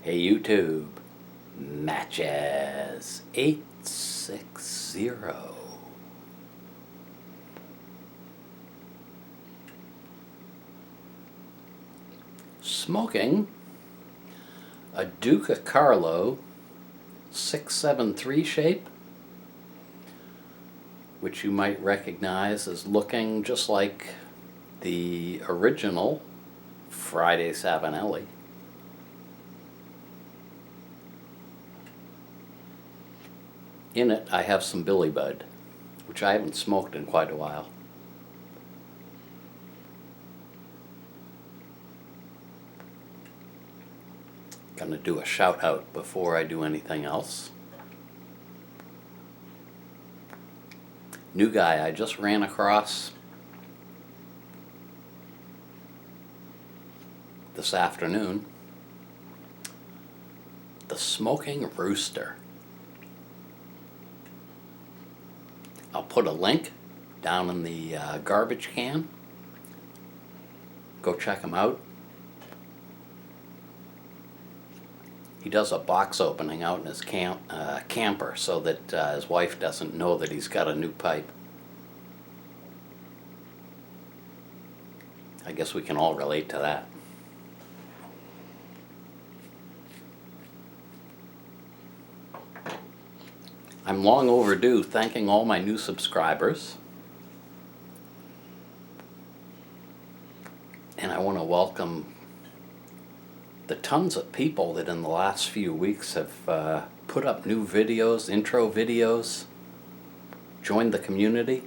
Hey YouTube, Matches 860. Smoking a Duca Carlo 673 shape, which you might recognize as looking just like the original Friday Savinelli. In it, I have some Billy Bud, which I haven't smoked in quite a while. Gonna do a shout out before I do anything else. New guy I just ran across this afternoon. The Smoking Rooster. I'll put a link down in the garbage can. Go check him out. He does a box opening out in his camper so that his wife doesn't know that he's got a new pipe. I guess we can all relate to that. I'm long overdue thanking all my new subscribers. And I want to welcome the tons of people that in the last few weeks have put up new videos, intro videos, joined the community.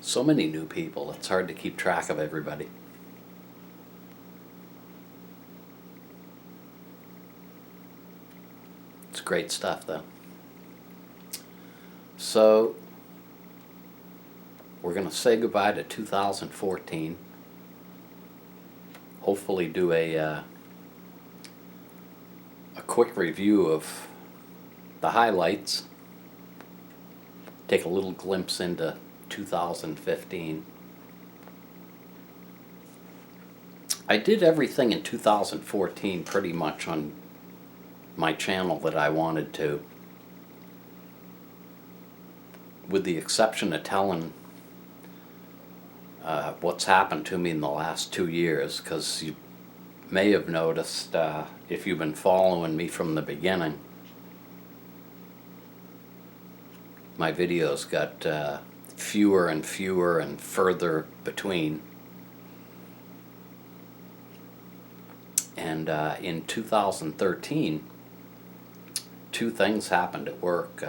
So many new people, it's hard to keep track of everybody. It's great stuff though. So we're going to say goodbye to 2014. Hopefully do a quick review of the highlights. Take a little glimpse into 2015. I did everything in 2014 pretty much on my channel that I wanted to, with the exception of telling what's happened to me in the last 2 years, because you may have noticed, if you've been following me from the beginning, my videos got fewer and fewer and further between. And in 2013, two things happened at work.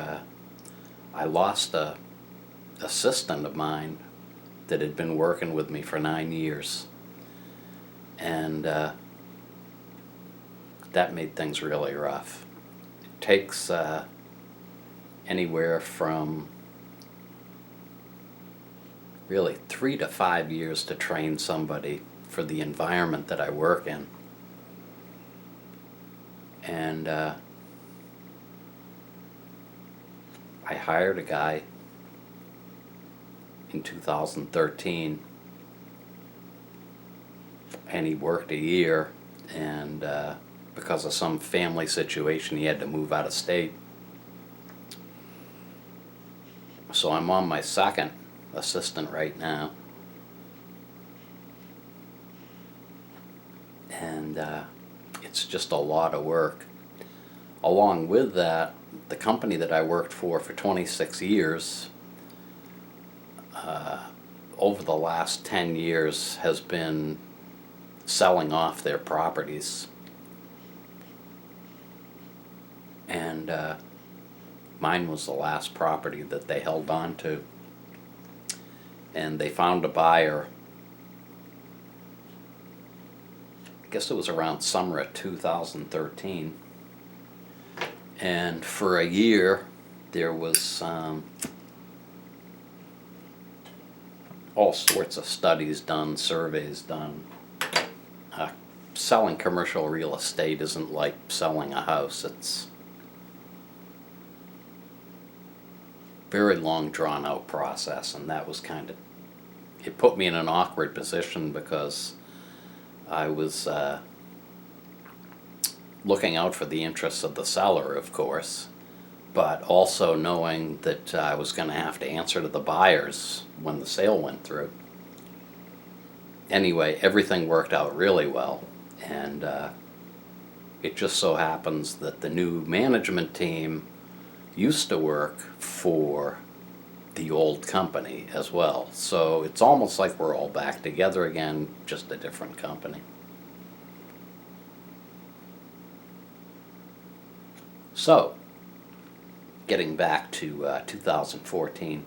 I lost a assistant of mine that had been working with me for 9 years, and that made things really rough. It takes anywhere from really 3 to 5 years to train somebody for the environment that I work in. And I hired a guy in 2013, and he worked a year, and because of some family situation he had to move out of state. So I'm on my second assistant right now, and it's just a lot of work. Along with that, the company that I worked for 26 years, over the last 10 years has been selling off their properties, and mine was the last property that they held on to, and they found a buyer. I guess it was around summer of 2013, and for a year there was all sorts of studies done, surveys done. Selling commercial real estate isn't like selling a house. It's very long, drawn out process, and that was kind of, it put me in an awkward position because I was looking out for the interests of the seller, of course, but also knowing that I was going to have to answer to the buyers when the sale went through. Anyway, everything worked out really well, and it just so happens that the new management team used to work for the old company as well. So it's almost like we're all back together again, just a different company. So, getting back to 2014,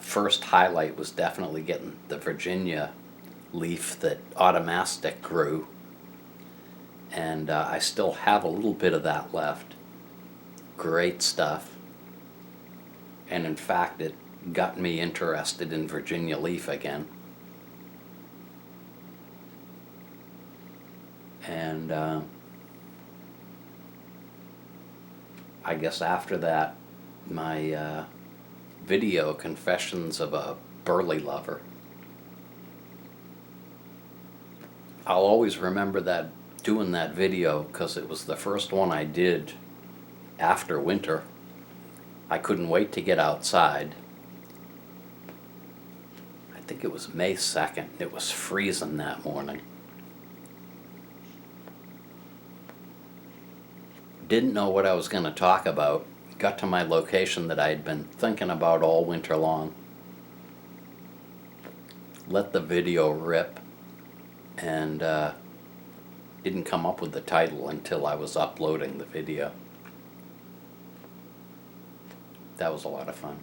first highlight was definitely getting the Virginia leaf that Automastic grew, and I still have a little bit of that left. Great stuff. And in fact, it got me interested in Virginia leaf again. And I guess after that, my video, Confessions of a Burley Lover. I'll always remember that, doing that video, because it was the first one I did after winter. I couldn't wait to get outside. I think it was May 2nd. It was freezing that morning. Didn't know what I was going to talk about. Got to my location that I had been thinking about all winter long. Let the video rip, and didn't come up with the title until I was uploading the video. That was a lot of fun.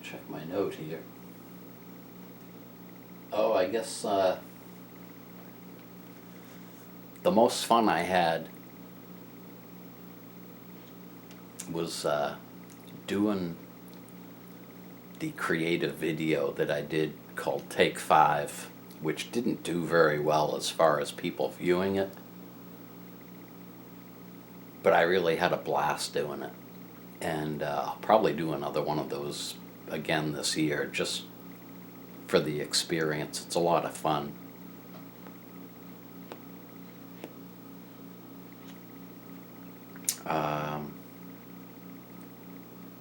Check my note here. Oh, I guess the most fun I had was doing the creative video that I did called Take 5, which didn't do very well as far as people viewing it. But I really had a blast doing it. And I'll probably do another one of those again this year, just for the experience. It's a lot of fun.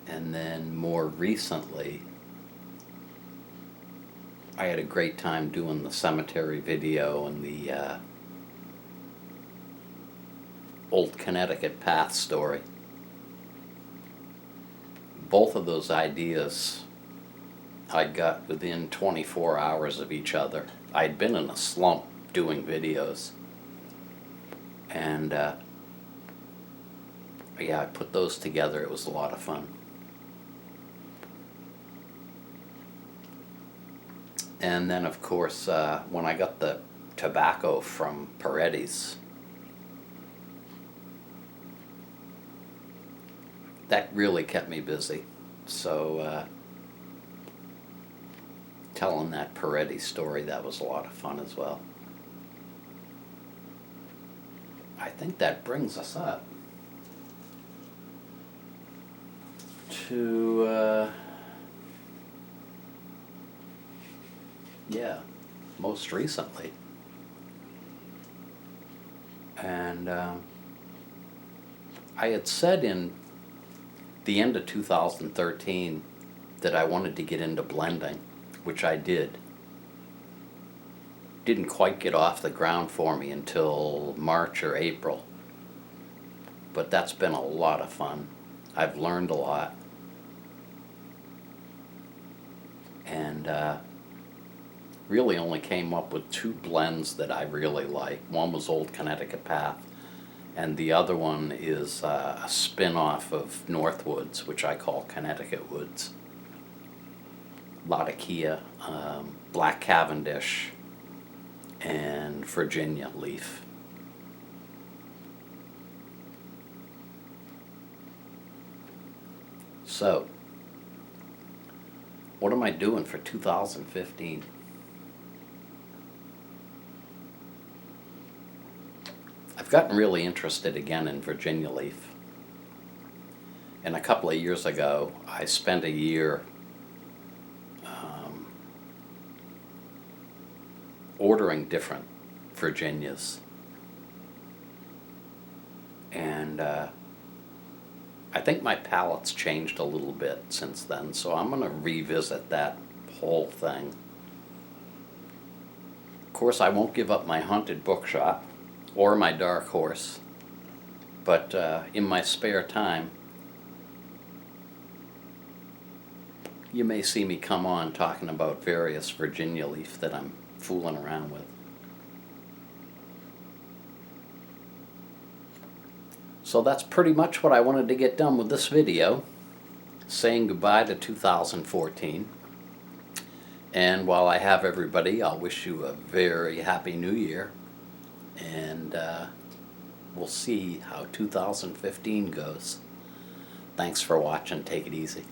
And then more recently, I had a great time doing the cemetery video and the Old Connecticut Path story. Both of those ideas I got within 24 hours of each other. I'd been in a slump doing videos, and yeah, I put those together. It was a lot of fun. And then, of course, when I got the tobacco from Peretti's, that really kept me busy. So telling that Peretti story, that was a lot of fun as well. I think that brings us up to yeah, most recently. And I had said in the end of 2013 that I wanted to get into blending, which I did. Didn't quite get off the ground for me until March or April, but that's been a lot of fun. I've learned a lot, and really only came up with two blends that I really like. One was Old Connecticut Path, and the other one is a spin-off of Northwoods, which I call Connecticut Woods. Latakia, Black Cavendish, and Virginia Leaf. So, what am I doing for 2015? I've gotten really interested again in Virginia Leaf. And a couple of years ago, I spent a year ordering different Virginias. And I think my palate's changed a little bit since then, so I'm going to revisit that whole thing. Of course, I won't give up my haunted bookshop or my dark horse, but in my spare time, you may see me come on talking about various Virginia leaf that I'm fooling around with. So that's pretty much what I wanted to get done with this video, saying goodbye to 2014. And while I have everybody, I'll wish you a very happy new year, and we'll see how 2015 goes. Thanks for watching. Take it easy.